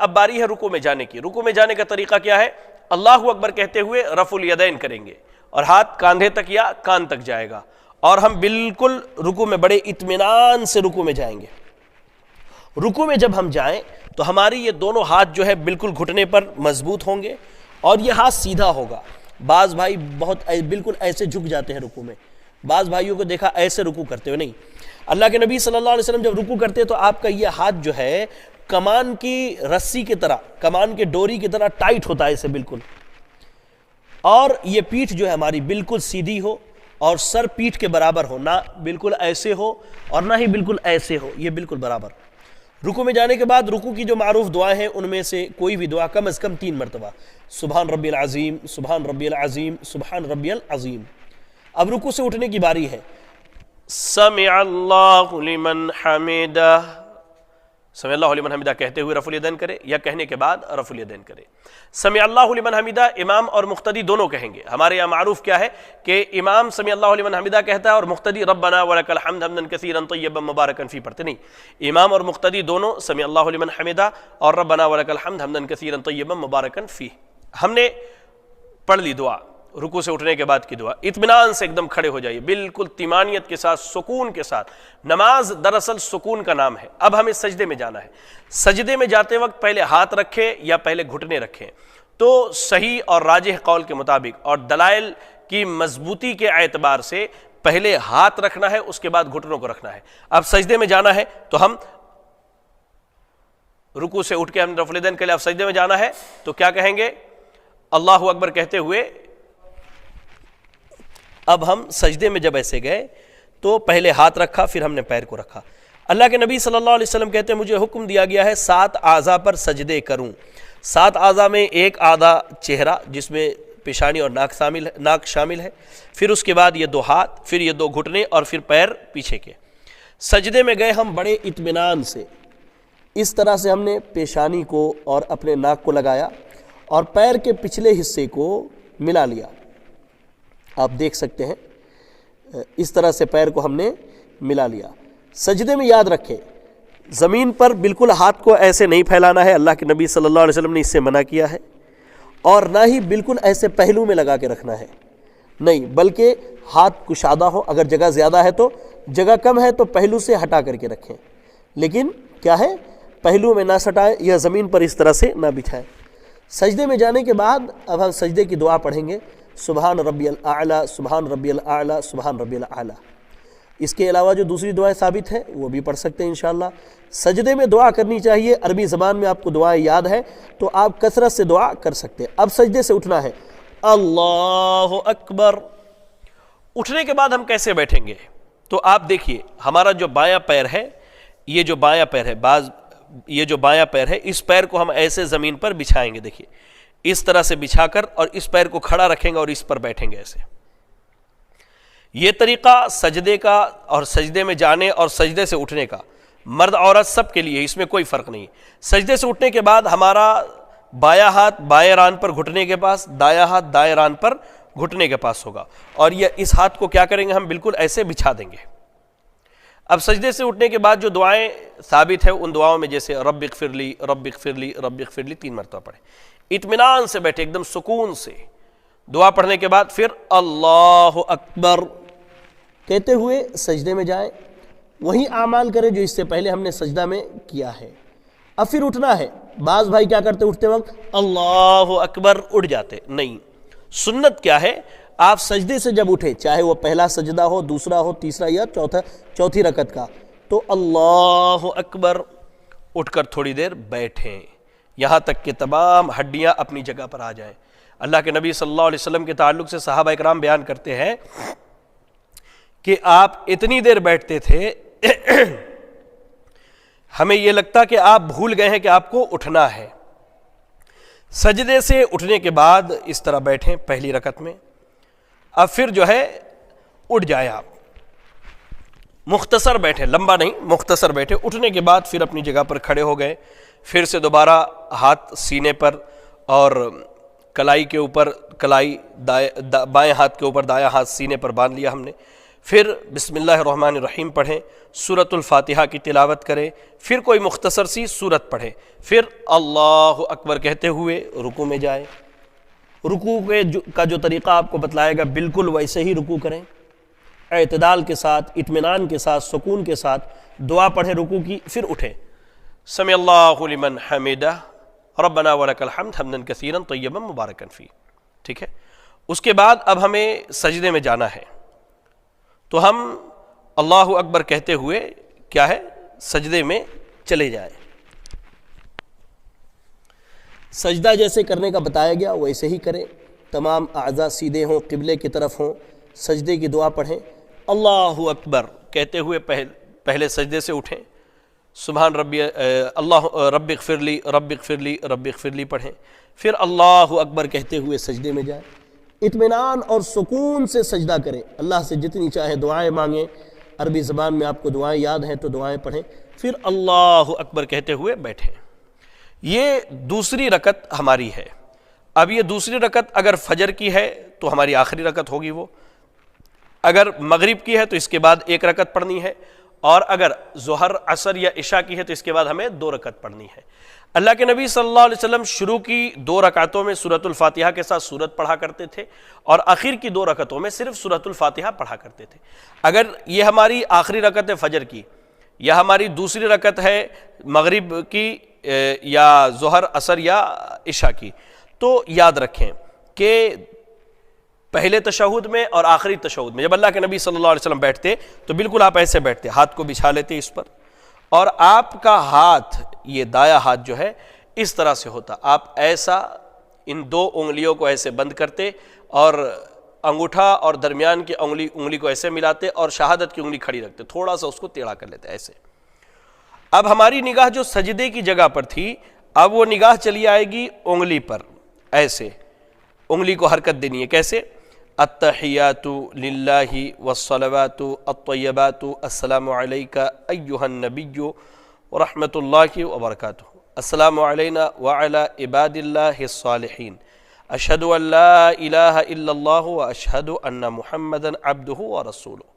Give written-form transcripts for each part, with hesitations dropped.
اب باری ہے رکوع میں جانے کی۔ رکوع میں جانے کا طریقہ کیا ہے؟ اللہ اکبر کہتے ہوئے رفع الیدین کریں گے اور ہاتھ کاندھے تک یا کان تک جائے گا، اور ہم بالکل رکوع میں بڑے اطمینان سے رکوع میں جائیں گے۔ رکوع میں جب ہم جائیں تو ہماری یہ دونوں ہاتھ جو ہے بالکل گھٹنے پر مضبوط ہوں گے اور یہ ہاتھ سیدھا ہوگا۔ بعض بھائی بالکل ایسے جھک جاتے ہیں رکوع میں، بعض بھائیوں کو دیکھا ایسے رکوع کرتے ہوئے، نہیں۔ اللہ کے نبی صلی اللہ علیہ وسلم جب رکوع کرتے تو آپ کا یہ ہاتھ جو ہے کمان کی رسی کی طرح، کمان کے ڈوری کی طرح ٹائٹ ہوتا ہے اسے بالکل، اور یہ پیٹھ جو ہے ہماری بالکل سیدھی ہو اور سر پیٹھ کے برابر ہو، نہ بالکل ایسے ہو اور نہ ہی بالکل ایسے ہو، یہ بالکل برابر۔ رکوع میں جانے کے بعد رکوع کی جو معروف دعائیں ہیں ان میں سے کوئی بھی دعا کم از کم 3 مرتبہ، سبحان ربی العظیم، سبحان ربی العظیم، سبحان ربی العظیم۔ اب رکوع سے اٹھنے کی باری ہے۔ سمع اللہ لمن حمدہ، سمع اللہ لمن حمدہ کہتے ہوئے رفع الیدین کرے یا کہنے کے بعد رفع الیدین کرے۔ سمع اللہ لمن حمدہ امام اور مقتدی دونوں کہیں گے۔ ہمارے یہاں معروف کیا ہے کہ امام سمع اللہ لمن حمدہ کہتا ہے اور مقتدی ربنا ولک الحمد حمدا کثیرا طیبا مبارکا فی پڑھتے نہیں۔ امام اور مقتدی دونوں سمع اللہ لمن حمدہ اور ربنا ولک الحمد حمدا کثیرا طیبا مبارکا فی۔ ہم نے پڑھ لی دعا، رکوع سے اٹھنے کے بعد کی دعا، اطمینان سے ایک دم کھڑے ہو جائیے، بالکل طمانینت کے ساتھ، سکون کے ساتھ۔ نماز دراصل سکون کا نام ہے۔ اب ہمیں سجدے میں جانا ہے۔ سجدے میں جاتے وقت پہلے ہاتھ رکھیں یا پہلے گھٹنے رکھیں، تو صحیح اور راجح قول کے مطابق اور دلائل کی مضبوطی کے اعتبار سے پہلے ہاتھ رکھنا ہے، اس کے بعد گھٹنوں کو رکھنا ہے۔ اب سجدے میں جانا ہے تو ہم رکوع سے اٹھ کے ہم رفع الیدین کے لیے اب سجدے میں جانا ہے تو کیا کہیں گے؟ اللہ اکبر کہتے ہوئے اب ہم سجدے میں جب ایسے گئے تو پہلے ہاتھ رکھا، پھر ہم نے پیر کو رکھا۔ اللہ کے نبی صلی اللہ علیہ وسلم کہتے ہیں مجھے حکم دیا گیا ہے 7 اعضاء پر سجدے کروں۔ 7 اعضاء میں ایک اعضاء چہرہ جس میں پیشانی اور ناک شامل ہے، پھر اس کے بعد یہ 2 ہاتھ، پھر یہ 2 گھٹنے اور پھر پیر پیچھے کے۔ سجدے میں گئے ہم بڑے اطمینان سے، اس طرح سے ہم نے پیشانی کو اور اپنے ناک کو لگایا اور پیر کے پچھلے حصے کو ملا لیا۔ آپ دیکھ سکتے ہیں اس طرح سے پیر کو ہم نے ملا لیا۔ سجدے میں یاد رکھیں زمین پر بالکل ہاتھ کو ایسے نہیں پھیلانا ہے، اللہ کے نبی صلی اللہ علیہ وسلم نے اس سے منع کیا ہے، اور نہ ہی بالکل ایسے پہلو میں لگا کے رکھنا ہے، نہیں، بلکہ ہاتھ کشادہ ہو، اگر جگہ زیادہ ہے تو، جگہ کم ہے تو پہلو سے ہٹا کر کے رکھیں، لیکن کیا ہے پہلو میں نہ سٹائیں یا زمین پر اس طرح سے نہ بچھائیں۔ سجدے میں جانے کے بعد اب ہم سجدے کی دعا پڑھیں گے، سبحان ربی الاعلیٰ، سبحان ربی الاعلیٰ، سبحان ربی الاعلیٰ۔ اس کے علاوہ جو دوسری دعائیں ثابت ہیں وہ بھی پڑھ سکتے ہیں انشاءاللہ۔ سجدے میں دعا کرنی چاہیے، عربی زبان میں آپ کو دعائیں یاد ہے تو آپ کثرت سے دعا کر سکتے ہیں۔ اب سجدے سے اٹھنا ہے، اللہ اکبر۔ اٹھنے کے بعد ہم کیسے بیٹھیں گے؟ تو آپ دیکھیے ہمارا جو بایاں پیر ہے، یہ جو بایاں پیر ہے، یہ جو بایاں پیر ہے، اس پیر کو ہم ایسے زمین پر بچھائیں گے، دیکھیے اس طرح سے بچھا کر، اور اس پیر کو کھڑا رکھیں گے اور اس پر بیٹھیں گے ایسے۔ یہ طریقہ سجدے کا اور سجدے میں جانے اور سجدے سے اٹھنے کا مرد عورت سب کے لیے، اس میں کوئی فرق نہیں۔ سجدے سے اٹھنے کے بعد ہمارا بایاں ہاتھ بائیں ران پر گھٹنے کے پاس، دایاں ہاتھ دائیں ران پر گھٹنے کے پاس ہوگا، اور یہ اس ہاتھ کو کیا کریں گے ہم بالکل ایسے بچھا دیں گے۔ اب سجدے سے اٹھنے کے بعد جو دعائیں ثابت ہیں ان دعاؤں میں جیسے رب اغفر لی، رب اغفر لی، رب اغفر لی 3 مرتبہ پڑھیں، اطمینان سے بیٹھے، ایک دم سکون سے۔ دعا پڑھنے کے بعد پھر اللہ اکبر کہتے ہوئے سجدے میں جائیں، وہی اعمال کریں جو اس سے پہلے ہم نے سجدہ میں کیا ہے۔ اب پھر اٹھنا ہے۔ بعض بھائی کیا کرتے اٹھتے وقت اللہ اکبر اٹھ جاتے، نہیں، سنت کیا ہے، آپ سجدے سے جب اٹھے، چاہے وہ پہلا سجدہ ہو، دوسرا ہو، تیسرا یا چوتھی رکعت کا، تو اللہ اکبر اٹھ کر تھوڑی دیر بیٹھیں یہاں تک کہ تمام ہڈیاں اپنی جگہ پر آ جائیں۔ اللہ کے نبی صلی اللہ علیہ وسلم کے تعلق سے صحابہ اکرام بیان کرتے ہیں کہ آپ اتنی دیر بیٹھتے تھے ہمیں یہ لگتا کہ آپ بھول گئے ہیں کہ آپ کو اٹھنا ہے۔ سجدے سے اٹھنے کے بعد اس طرح بیٹھیں پہلی رکعت میں، اب پھر جو ہے اٹھ جائیں، آپ مختصر بیٹھیں، لمبا نہیں، مختصر بیٹھے۔ اٹھنے کے بعد پھر اپنی جگہ پر کھڑے ہو گئے، پھر سے دوبارہ ہاتھ سینے پر اور کلائی کے اوپر، کلائی بائیں ہاتھ کے اوپر، دایاں ہاتھ سینے پر باندھ لیا ہم نے، پھر بسم اللہ الرحمن الرحیم پڑھیں، سورۃ الفاتحہ کی تلاوت کریں، پھر کوئی مختصر سی سورت پڑھیں، پھر اللہ اکبر کہتے ہوئے رکوع میں جائیں۔ رکوع کا جو طریقہ آپ کو بتلائے گا بالکل ویسے ہی رکوع کریں، اعتدال کے ساتھ، اطمینان کے ساتھ، سکون کے ساتھ دعا پڑھیں رکوع کی، پھر اٹھیں۔ سمع اللہ لمن حمدہ ربنا ولک الحمد حمدا کثیرا طیبا مبارکا فیہ، ٹھیک ہے۔ اس کے بعد اب ہمیں سجدے میں جانا ہے، تو ہم اللہ اکبر کہتے ہوئے کیا ہے سجدے میں چلے جائیں۔ سجدہ جیسے کرنے کا بتایا گیا ویسے ہی کریں، تمام اعضاء سیدھے ہوں، قبلے کی طرف ہوں، سجدے کی دعا پڑھیں، اللہ اکبر کہتے ہوئے پہلے سجدے سے اٹھیں، سبحان ربی اللہ رب اغفر لی رب اغفر لی رب اغفر لی پڑھیں، پھر اللہ اکبر کہتے ہوئے سجدے میں جائیں، اطمینان اور سکون سے سجدہ کریں، اللہ سے جتنی چاہے دعائیں مانگیں، عربی زبان میں آپ کو دعائیں یاد ہیں تو دعائیں پڑھیں، پھر اللہ اکبر کہتے ہوئے بیٹھیں۔ یہ دوسری رکعت ہماری ہے۔ اب یہ دوسری رکعت اگر فجر کی ہے تو ہماری آخری رکعت ہوگی وہ، اگر مغرب کی ہے تو اس کے بعد ایک رکعت پڑھنی ہے، اور اگر ظہر عصر یا عشاء کی ہے تو اس کے بعد ہمیں 2 رکعت پڑھنی ہے۔ اللہ کے نبی صلی اللہ علیہ وسلم شروع کی 2 رکعتوں میں سورۃ الفاتحہ کے ساتھ سورت پڑھا کرتے تھے، اور آخر کی 2 رکعتوں میں صرف سورۃ الفاتحہ پڑھا کرتے تھے۔ اگر یہ ہماری آخری رکعت ہے فجر کی، یا ہماری دوسری رکعت ہے مغرب کی، یا ظہر عصر یا عشاء کی، تو یاد رکھیں کہ پہلے تشہد میں اور آخری تشہد میں جب اللہ کے نبی صلی اللہ علیہ وسلم بیٹھتے تو بالکل آپ ایسے بیٹھتے، ہاتھ کو بچھا لیتے اس پر، اور آپ کا ہاتھ، یہ دایاں ہاتھ جو ہے اس طرح سے ہوتا، آپ ایسا ان 2 انگلیوں کو ایسے بند کرتے، اور انگوٹھا اور درمیان کی انگلی کو ایسے ملاتے، اور شہادت کی انگلی کھڑی رکھتے، تھوڑا سا اس کو ٹیڑھا کر لیتے ایسے۔ اب ہماری نگاہ جو سجدے کی جگہ پر تھی، اب وہ نگاہ چلی آئے گی انگلی پر، ایسے انگلی کو حرکت دینی ہے، کیسے؟ التحیات للہ والصلوات الطیبات السلام علیک ایہا النبی ورحمۃ اللہ وبرکاتہ، السلام علینا وعلی عباد اللہ الصالحین، اشہد ان لا الہ الا اللہ واشہد ان محمدا عبدہ ورسولہ۔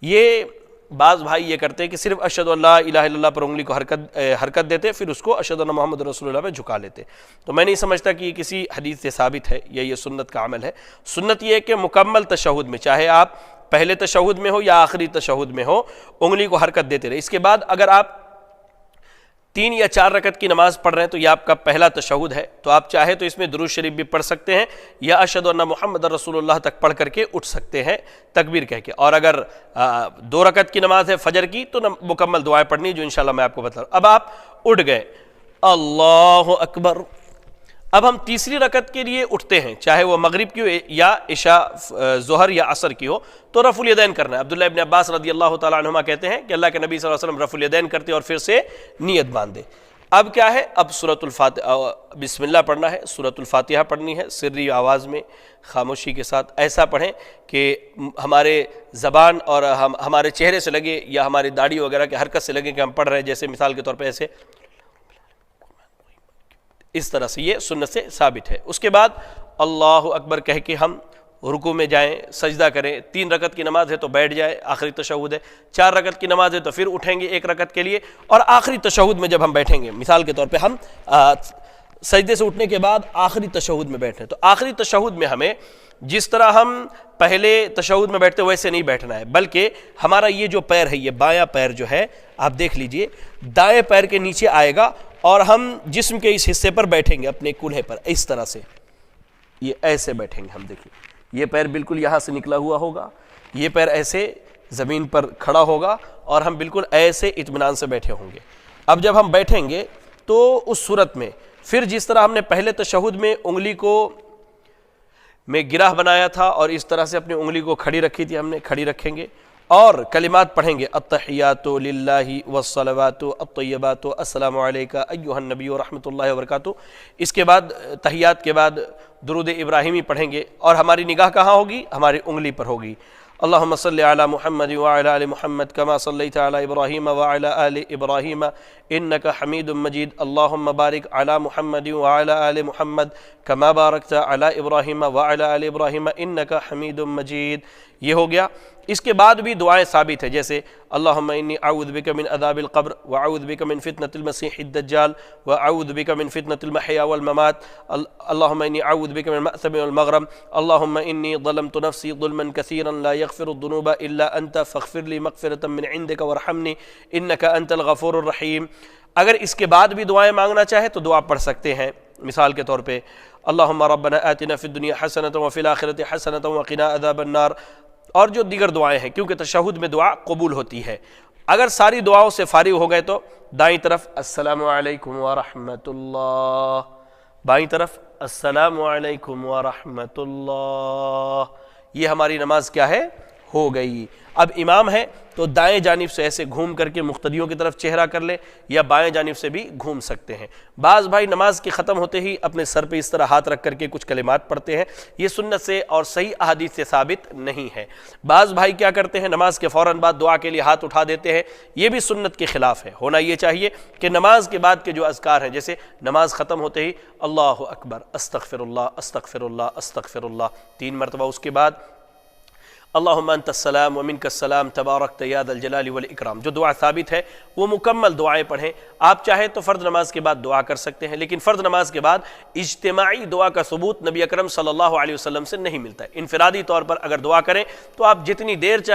یہ بعض بھائی یہ کرتے ہیں کہ صرف اشہد ان لا الہ الا اللہ پر انگلی کو حرکت دیتے، پھر اس کو اشہد ان محمد رسول اللہ میں جھکا لیتے۔ تو میں نہیں سمجھتا کہ یہ کسی حدیث سے ثابت ہے، یہ سنت کا عمل ہے۔ سنت یہ ہے کہ مکمل تشہد میں، چاہے آپ پہلے تشہد میں ہو یا آخری تشہد میں ہو، انگلی کو حرکت دیتے رہے۔ اس کے بعد اگر آپ 3 یا 4 رکعت کی نماز پڑھ رہے ہیں تو یہ آپ کا پہلا تشہد ہے، تو آپ چاہے تو اس میں درود شریف بھی پڑھ سکتے ہیں، یا اشہد ان محمد رسول اللہ تک پڑھ کر کے اٹھ سکتے ہیں تکبیر کہہ کے۔ اور اگر 2 رکعت کی نماز ہے فجر کی تو مکمل دعائیں پڑھنی، جو انشاءاللہ میں آپ کو بتاؤں۔ اب آپ اٹھ گئے، اللہ اکبر۔ اب ہم تیسری رکعت کے لیے اٹھتے ہیں، چاہے وہ مغرب کی ہو یا عشاء ظہر یا عصر کی ہو، تو رفع الیدین کرنا ہے۔ عبداللہ ابن عباس رضی اللہ تعالیٰ عنہما کہتے ہیں کہ اللہ کے نبی صلی اللہ علیہ وسلم رفع الیدین کرتے اور پھر سے نیت باندھے۔ اب کیا ہے؟ اب سورۃ الفاتحہ بسم اللہ پڑھنا ہے، سورۃ الفاتحہ پڑھنی ہے، سری آواز میں خاموشی کے ساتھ ایسا پڑھیں کہ ہمارے زبان اور ہمارے چہرے سے لگے، یا ہماری داڑھی وغیرہ کے حرکت سے لگے کہ ہم پڑھ رہے ہیں، جیسے مثال کے طور پہ ایسے، اس طرح سے یہ سنت سے ثابت ہے۔ اس کے بعد اللہ اکبر کہہ کے ہم رکوع میں جائیں، سجدہ کریں۔ 3 رکعت کی نماز ہے تو بیٹھ جائے، آخری تشہد ہے۔ 4 رکعت کی نماز ہے تو پھر اٹھیں گے 1 رکعت کے لیے، اور آخری تشہد میں جب ہم بیٹھیں گے، مثال کے طور پہ ہم سجدے سے اٹھنے کے بعد آخری تشہد میں بیٹھیں، تو آخری تشہد میں ہمیں جس طرح ہم پہلے تشہد میں بیٹھتے ویسے نہیں بیٹھنا ہے، بلکہ ہمارا یہ جو پیر ہے، یہ بایاں پیر جو ہے، آپ دیکھ لیجئے دائیں پیر کے نیچے آئے گا، اور ہم جسم کے اس حصے پر بیٹھیں گے، اپنے کولہے پر، اس طرح سے یہ ایسے بیٹھیں گے ہم۔ دیکھیں یہ پیر بالکل یہاں سے نکلا ہوا ہوگا، یہ پیر ایسے زمین پر کھڑا ہوگا، اور ہم بالکل ایسے اطمینان سے بیٹھے ہوں گے۔ اب جب ہم بیٹھیں گے تو اس صورت میں پھر جس طرح ہم نے پہلے تشہد میں انگلی کو میں گرہ بنایا تھا اور اس طرح سے اپنی انگلی کو کھڑی رکھی تھی، ہم نے کھڑی رکھیں گے، اور کلمات پڑھیں گے، التحیات للہ والصلوات الطیبات السلام علیک ایہا النبی ورحمۃ اللہ وبرکاتہ۔ اس کے بعد تحیات کے بعد درود ابراہیمی پڑھیں گے، اور ہماری نگاہ کہاں ہوگی؟ ہماری انگلی پر ہوگی۔ اللہم صلی علی محمد وعلی آل محمد کما صلیت علی ابراہیم وعلی آل ابراہیم انک حمید مجید، اللہم بارک علی محمد وعلی آل محمد کما بارکت علی ابراہیم وعلی آل ابراہیم انک حمید مجید۔ یہ ہو گیا۔ اس کے بعد بھی دعائیں ثابت ہیں، جیسے اللہم انی اعوذ بک من عذاب القبر واعوذ بک من فتنة المسیح الدجال واعوذ بک من فتنة المحیا والممات اللہم انی اعوذ بک من المأثم والمغرم اللہم انی ظلمت نفسی ظلما کثیرا لا یغفر الذنوب الا انت فاغفر لی مغفرة من عندک وارحمنی انک انت الغفور الرحیم۔ اگر اس کے بعد بھی دعائیں مانگنا چاہے تو دعا پڑھ سکتے ہیں، مثال کے طور پہ اللہم ربنا آتنا فی الدنیا حسنۃ وفی الآخرۃ حسنۃ وقنا عذاب النار، اور جو دیگر دعائیں ہیں، کیونکہ تشہد میں دعا قبول ہوتی ہے۔ اگر ساری دعاؤں سے فارغ ہو گئے تو دائیں طرف السلام علیکم ورحمۃ اللہ، بائیں طرف السلام علیکم ورحمۃ اللہ، یہ ہماری نماز کیا ہے؟ ہو گئی۔ اب امام ہے تو دائیں جانب سے ایسے گھوم کر کے مقتدیوں کی طرف چہرہ کر لے، یا بائیں جانب سے بھی گھوم سکتے ہیں۔ بعض بھائی نماز کے ختم ہوتے ہی اپنے سر پہ اس طرح ہاتھ رکھ کر کے کچھ کلمات پڑھتے ہیں، یہ سنت سے اور صحیح احادیث سے ثابت نہیں ہے۔ بعض بھائی کیا کرتے ہیں، نماز کے فوراً بعد دعا کے لیے ہاتھ اٹھا دیتے ہیں، یہ بھی سنت کے خلاف ہے۔ ہونا یہ چاہیے کہ نماز کے بعد کے جو اذکار ہیں، جیسے نماز ختم ہوتے ہی اللہ اکبر، استغفر اللہ استغفر اللہ استغفر اللہ 3 مرتبہ، اس کے بعد اللہم انت السلام ومنک السلام تبارکت یا ذا الجلال والاکرام، جو دعا ثابت ہے وہ مکمل دعائیں پڑھیں۔ آپ چاہیں تو فرض نماز کے بعد دعا کر سکتے ہیں، لیکن فرض نماز کے بعد اجتماعی دعا کا ثبوت نبی اکرم صلی اللہ علیہ وسلم سے نہیں ملتا ہے۔ انفرادی طور پر اگر دعا کریں تو آپ جتنی دیر چاہیں